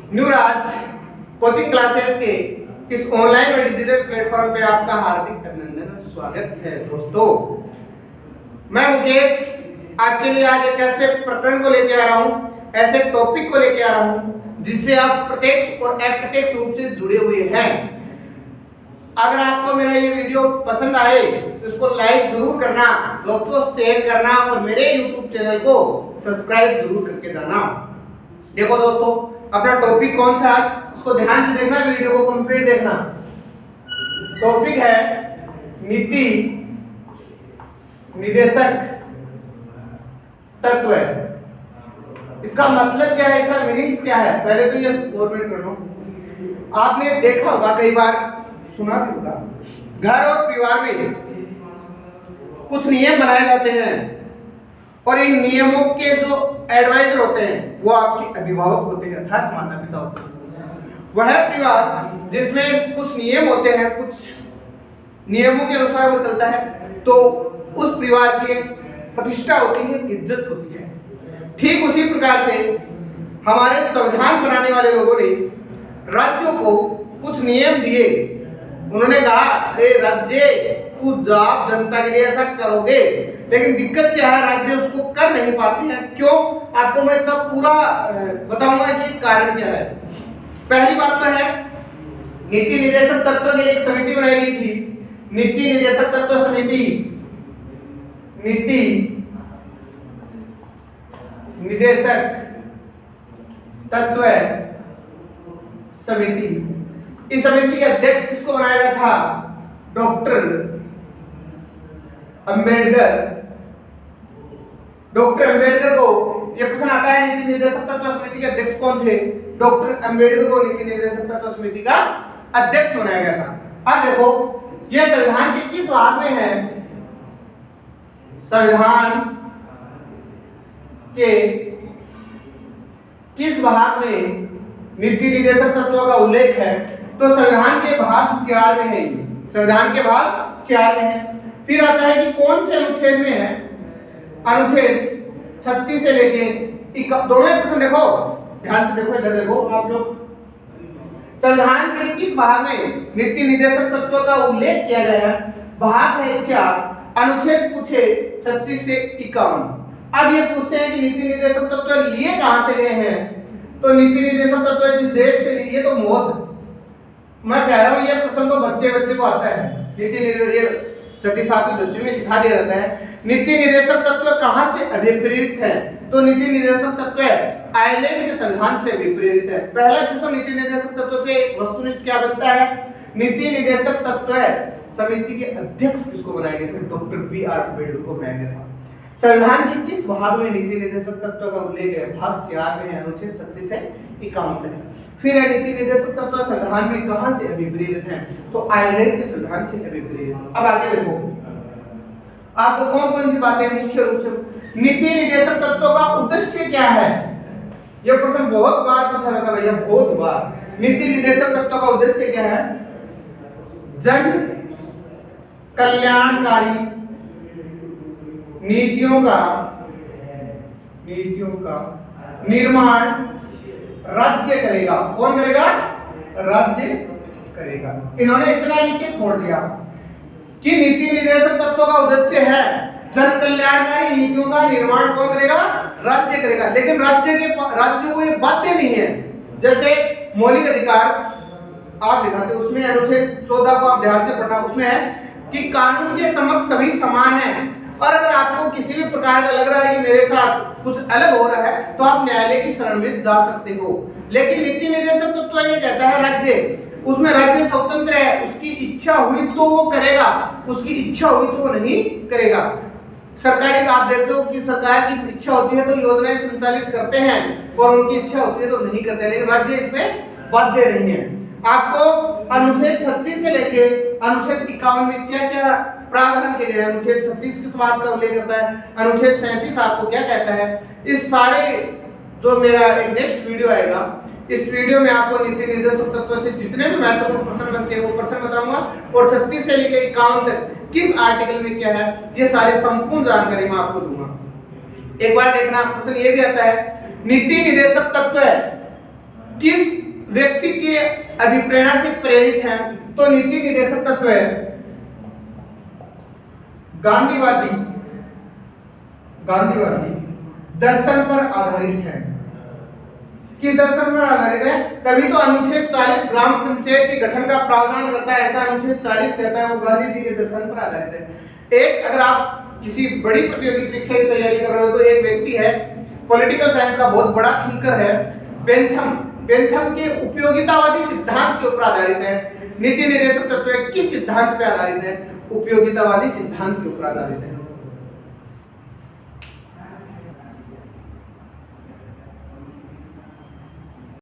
न्यूराज coaching classes के इस online और डिजिटल प्लेटफॉर्म पे आपका हार्दिक अभिनंदन और स्वागत है। दोस्तों, मैं मुकेश आपके लिए आज एक ऐसे प्रकरण को लेकर आ रहा हूँ, ऐसे टॉपिक को लेकर आ रहा हूँ जिससे आप प्रत्यक्ष और अप्रत्यक्ष रूप से जुड़े हुए हैं। अगर आपको मेरा ये वीडियो पसंद आए तो इसको लाइक जरूर करना, दोस्तों शेयर करना और मेरे YouTube चैनल को सब्सक्राइब जरूर करके जाना। देखो दोस्तों, अपना टॉपिक कौन सा आज, उसको ध्यान से देखना, वीडियो को कंप्लीट देखना। टॉपिक है नीति निदेशक तत्व। इसका मतलब क्या है, इसका मीनिंग्स क्या है, पहले तो ये फॉर्मेट कर लो। आपने देखा होगा, कई बार सुना भी होगा, घर और परिवार में कुछ नियम बनाए जाते हैं और इन नियमों के जो एडवाइजर होते हैं वो आपके अभिभावक होते हैं, अर्थात माता पिता होते हैं। वह परिवार जिसमें कुछ नियम होते हैं, कुछ नियमों के अनुसार वो चलता है, तो उस परिवार की एक प्रतिष्ठा होती है, इज्जत होती है। ठीक उसी प्रकार से हमारे संविधान बनाने वाले लोगों ने राज्यों को कुछ नियम दिए। उन्होंने कहा, अरे राज्य तू आप जनता के लिए ऐसा करोगे, लेकिन दिक्कत क्या है, राज्य उसको कर नहीं पाते हैं। क्यों? आपको मैं इसका पूरा बताऊंगा कि कारण क्या है। पहली बात तो है, नीति निदेशक तत्व के लिए एक समिति बनाई गई थी, नीति निदेशक तत्व समिति, नीति निदेशक तत्व समिति। इस समिति के अध्यक्ष किसको बनाया गया था? डॉक्टर अंबेडकर। डॉक्टर अंबेडकर को यह प्रश्न आता है, नीति निदेशक तत्व समिति के अध्यक्ष कौन थे? डॉक्टर अंबेडकर को नीति निदेशक तत्व समिति का अध्यक्ष बनाया गया था। अब देखो, यह संविधान के किस भाग में है? संविधान के किस भाग में नीति निदेशक तत्व का उल्लेख है? तो संविधान के भाग 4 में है। ये संविधान के भाग 4 में है। फिर आता है कि कौन से अनुच्छेद में है? अनुच्छेद 36 से लेके दोनों प्रश्न देखो, ध्यान से देखो, इधर देखो आप लोग। संविधान के किस भाग में नीति निदेशक तत्व का उल्लेख किया गया है? भाग है 4, अनुच्छेद पूछे 36 से 51। अब ये पूछते हैं कि नीति निदेशक तत्व लिए कहां से गए हैं? तो नीति निदेशक तत्व जिस देश से लिए, तो मोद, मैं कह रहा हूं ये प्रश्न तो बच्चे को आता है। नीति निदेशक 6ठी 7वीं 10वीं में सिखा दिया जाता है। नीति निदेशक तत्व कहां से अभिप्रेरित है? तो नीति निदेशक तत्व आयरलैंड के संविधान से अभिप्रेरित है। पहला क्वेश्चन, नीति निदेशक तत्व से वस्तुनिष्ठ क्या बनता है? नीति निदेशक तत्व समिति के अध्यक्ष किसको बनाए गए थे? Doctor B R. अम्बेडकर को बनाया गया था। संविधान के किस भाग में नीति निदेशक तत्व का उल्लेख है? भाग 4 में है, अनुच्छेद 36 से 51 तक है। फिर है नीति निदेशक तत्व संविधान में कहां से अभिप्रेरित है? तो आयरलैंड के संविधान से अभिप्रेरित। अब आगे देखो, आपको कौन कौन सी बातें मुख्य रूप से, नीति निदेशक तत्व का उद्देश्य क्या है? यह प्रश्न बहुत बार पूछा जाता है भैया, बहुत बार। नीति निदेशक तत्व का उद्देश्य क्या है? जन कल्याणकारी नीतियों का निर्माण राज्य करेगा। कौन करेगा? राज्य करेगा। इन्होंने इतना लिख के छोड़ दिया कि नीति निदेशक तत्व का उद्देश्य है जन कल्याणकारी नीतियों का निर्माण कौन करेगा? राज्य करेगा। लेकिन राज्यों को ये बाध्य नहीं है। जैसे मौलिक अधिकार आप दिखाते, उसमें अनुच्छेद 14 को आप ध्यान से पढ़ना, उसमें है कि कानून के समक्ष सभी समान हैं, और अगर आपको किसी भी प्रकार का लग रहा है कि मेरे साथ कुछ अलग हो रहा है तो आप न्यायालय की शरण में जा सकते हो। लेकिन नीति निदेशक तत्व ये कहता है राज्य, उसमें राज्य स्वतंत्र है, उसकी इच्छा हुई तो वो करेगा, उसकी इच्छा हुई तो वो नहीं करेगा। सरकारी का आप देखते हो कि सरकार की इच्छा होती है तो योजनाएं संचालित करते हैं और उनकी इच्छा होती है तो नहीं करते, लेकिन राज्य इसमें बाध्य नहीं है। आपको अनुच्छेद 36 से लेके अनुच्छेद 51 में क्या क्या प्रावधान किए गए हैं? अनुच्छेद 36 किस बात का उल्लेख करता है? अनुच्छेद 37 आपको क्या कहता है? इस सारे जो मेरा एक नेक्स्ट वीडियो आएगा, इस वीडियो में आपको नीति निदेशक तत्व से जितने भी महत्वपूर्ण प्रश्न बनते हैं वो प्रश्न बताऊंगा, और 36 से लेकर 51 तक किस आर्टिकल में क्या है, ये सारे संपूर्ण जानकारी मैं आपको दूंगा। एक बार देखना, प्रश्न ये भी आता है, नीति निदेशक तत्व है किस व्यक्ति के अभिप्रेरणा से प्रेरित है? तो नीति निर्देशक तत्व है गांधीवादी दर्शन पर आधारित है। किस दर्शन पर आधारित है? तभी तो अनुच्छेद 40 ग्राम पंचायत के गठन का प्रावधान करता है। ऐसा अनुच्छेद 40 कहता है, वो गांधी जी के दर्शन पर आधारित है। एक अगर आप किसी बड़ी प्रतियोगी परीक्षा की तैयारी कर रहे हो तो एक व्यक्ति है, पॉलिटिकल साइंस का बहुत बड़ा थिंकर है, बेंथम के उपयोगितावादी सिद्धांत के ऊपर आधारित है। नीति निर्देशक तत्व किस सिद्धांत पे आधारित है? उपयोगितावादी सिद्धांत के ऊपर आधारित है।